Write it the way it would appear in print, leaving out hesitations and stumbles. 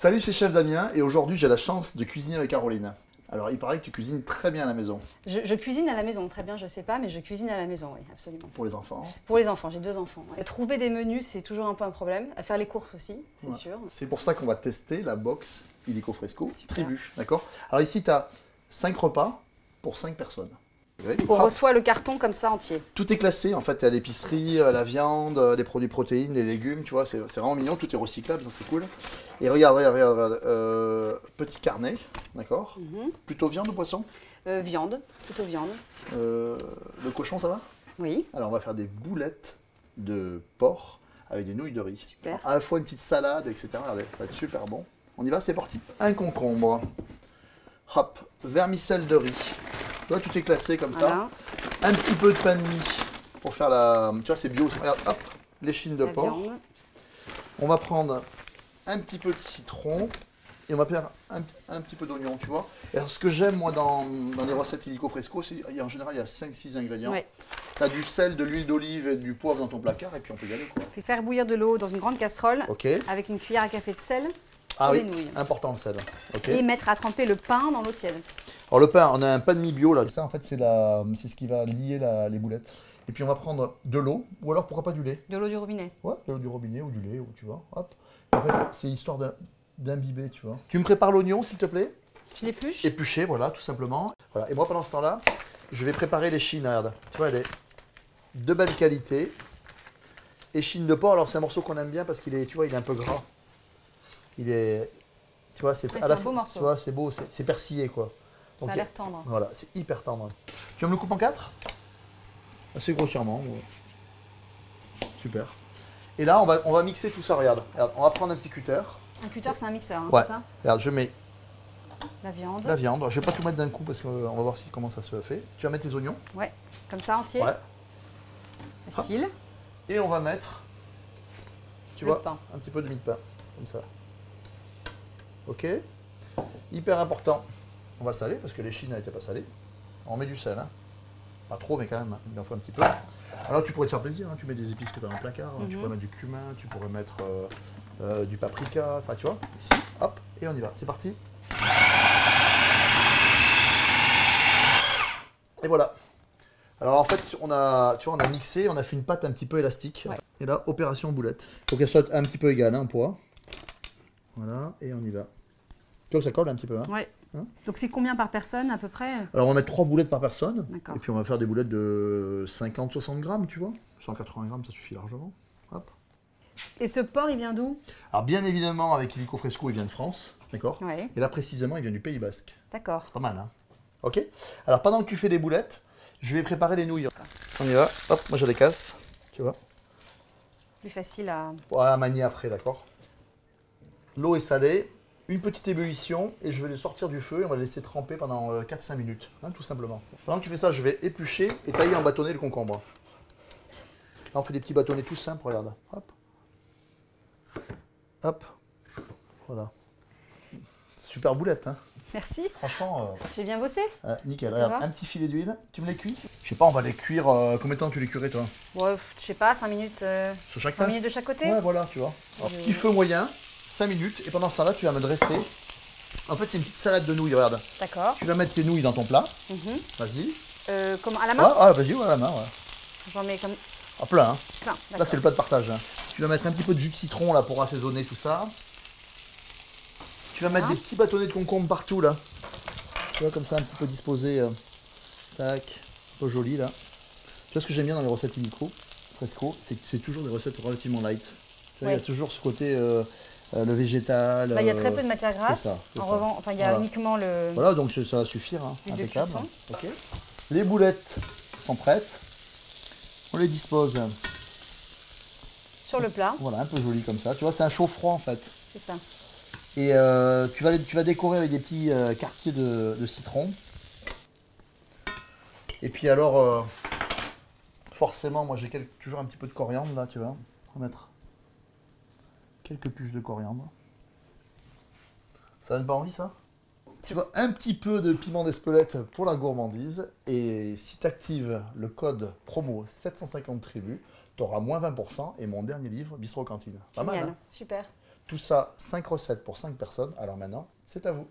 Salut, c'est Chef Damien et aujourd'hui j'ai la chance de cuisiner avec Caroline. Alors il paraît que tu cuisines très bien à la maison. Je cuisine à la maison, très bien, je sais pas, mais je cuisine à la maison, oui, absolument. Pour les enfants. Pour les enfants, j'ai 2 enfants. Ouais. Trouver des menus, c'est toujours un peu un problème. À faire les courses aussi, c'est Ouais. sûr. C'est pour ça qu'on va tester la box illico fresco Super. tribu, d'accord? Alors ici tu as 5 repas pour 5 personnes. On reçoit le carton comme ça entier. Tout est classé, en fait, à l'épicerie, la viande, les produits protéines, les légumes, tu vois, c'est vraiment mignon, tout est recyclable, ça c'est cool. Et regarde, petit carnet, d'accord? Plutôt viande ou poisson? Viande, plutôt viande. Le cochon, ça va? Oui. Alors on va faire des boulettes de porc avec des nouilles de riz. Super. Alors, à la fois une petite salade, etc. Regardez, ça va être super bon. On y va, c'est parti. Un concombre. Hop, vermicelle de riz. Tu vois, tout est classé comme Voilà. ça. Un petit peu de pain de mie pour faire la... Tu vois, c'est bio. Regarde, hop, l'échine de La porc. viande. On va prendre un petit peu de citron et on va faire un petit peu d'oignon, tu vois. Et alors, ce que j'aime, moi, dans les recettes illico fresco, c'est en général, il y a 5-6 ingrédients. Ouais. Tu as du sel, de l'huile d'olive et du poivre dans ton placard et puis on peut y aller, quoi. Puis faire bouillir de l'eau dans une grande casserole Ok. avec une cuillère à café de sel Ah pour oui, les nouilles. important le sel. Ok. Et mettre à tremper le pain dans l'eau tiède. Alors le pain, on a un pain de mie bio là. Ça en fait c'est ce qui va lier les boulettes. Et puis on va prendre de l'eau, ou alors pourquoi pas du lait. De l'eau du robinet. Ouais, de l'eau du robinet ou du lait, ou tu vois. Hop. Et en fait c'est histoire d'imbiber, tu vois. Tu me prépares l'oignon s'il te plaît. Je l'épluche. Épluché, voilà, tout simplement. Voilà. Et moi pendant ce temps-là, je vais préparer l'échine, regarde. Tu vois, elle est de belle qualité. Échine de porc, alors c'est un morceau qu'on aime bien parce qu'il est, tu vois, il est un peu gras. Il est, tu vois, c'est Ouais, à la c'est un fois, beau morceau. tu vois, c'est beau, c'est persillé quoi. Ça Donc, a l'air tendre. voilà, c'est hyper tendre. Tu vas me le couper en 4? Assez grossièrement. Ouais. Super. Et là, on va mixer tout ça, regarde. Regarde, on va prendre un petit cutter. Un cutter, c'est un mixeur, hein, Ouais. c'est ça? Regarde, je mets La viande. la viande. Je vais pas tout mettre d'un coup parce qu'on va voir comment ça se fait. Tu vas mettre tes oignons. Ouais, comme ça, entier. Ouais. Facile. Et on va mettre, tu Le vois, pain. un petit peu de mie de pain. Comme ça. Ok. Hyper important. On va saler parce que l'échine n'était pas salée. On met du sel. Hein. Pas trop, mais quand même, il en faut un petit peu. Alors tu pourrais te faire plaisir. Hein. Tu mets des épices que tu as dans le placard. Tu pourrais mettre du cumin, tu pourrais mettre du paprika. Enfin, tu vois. Ici, hop, et on y va. C'est parti. Et voilà. Alors en fait, tu vois, on a mixé, on a fait une pâte un petit peu élastique. Ouais. Et là, opération boulette. Il faut qu'elle soit un petit peu égale hein, en poids. Voilà, et on y va. Tu vois que ça colle un petit peu. Hein. Ouais. Hein. Donc c'est combien par personne à peu près? Alors on va mettre 3 boulettes par personne. D'accord. Et puis on va faire des boulettes de 50-60 grammes, tu vois. 180 grammes, ça suffit largement. Hop. Et ce porc, il vient d'où? Alors bien évidemment, avec illico fresco, il vient de France. D'accord. Ouais. Et là précisément, il vient du Pays Basque. D'accord. C'est pas mal, hein. Ok. Alors pendant que tu fais des boulettes, je vais préparer les nouilles. On y va. Hop, moi je les casse. Tu vois. Plus facile à... Pour à manier après, d'accord. L'eau est salée, une petite ébullition et je vais les sortir du feu et on va les laisser tremper pendant 4-5 minutes, hein, tout simplement. Pendant que tu fais ça, je vais éplucher et tailler en bâtonnets le concombre. Là, on fait des petits bâtonnets tout simples, regarde. Hop. Hop. Voilà. Super boulette, hein. Merci. Franchement, J'ai bien bossé. nickel. Ça Regarde, va un petit filet d'huile. Tu me les cuis? Je sais pas, on va les cuire. Combien de temps tu les cuirais, toi? Ouais, je sais pas, 5 minutes, Sur chaque 5 face? minutes de chaque côté. Ouais, voilà, tu vois. Alors, petit feu moyen, 5 minutes. Et pendant ce temps-là, tu vas me dresser. En fait, c'est une petite salade de nouilles, regarde. D'accord. Tu vas mettre tes nouilles dans ton plat. Mhm. Vas-y. Comment, à la main? Vas-y, ouais, à la main, ouais. J'en mets comme À plein, hein. plein. Là, c'est le plat de partage. Hein. Tu vas mettre un petit peu de jus de citron, là, pour assaisonner tout ça. Tu vas mettre des petits bâtonnets de concombre partout, là. Tu vois, comme ça, un petit peu disposé. Tac. Un peu joli, là. Tu vois ce que j'aime bien dans les recettes illico fresco, c'est que c'est toujours des recettes relativement light. Tu vois, il y a toujours ce côté, le végétal. Bah, il y a très peu de matière grasse. C'est ça. Revanche, enfin, il y a uniquement le... Voilà, donc ça va suffire, hein. L'huile de Impeccable. cuisson. Ok. Les boulettes sont prêtes. On les dispose. Sur le plat. Voilà, un peu joli comme ça. Tu vois, c'est un chaud froid en fait. C'est ça. Et tu vas décorer avec des petits quartiers de citron. Et puis alors, forcément, moi j'ai toujours un petit peu de coriandre là, tu vois. On va mettre quelques puces de coriandre. Ça donne pas envie ça? Tu vois, un petit peu de piment d'Espelette pour la gourmandise. Et si tu actives le code promo 750 tribus, tu auras moins 20%. Et mon dernier livre, Bistro Cantine. Pas mal, Génial. hein? Super. Tout ça, 5 recettes pour 5 personnes. Alors maintenant, c'est à vous.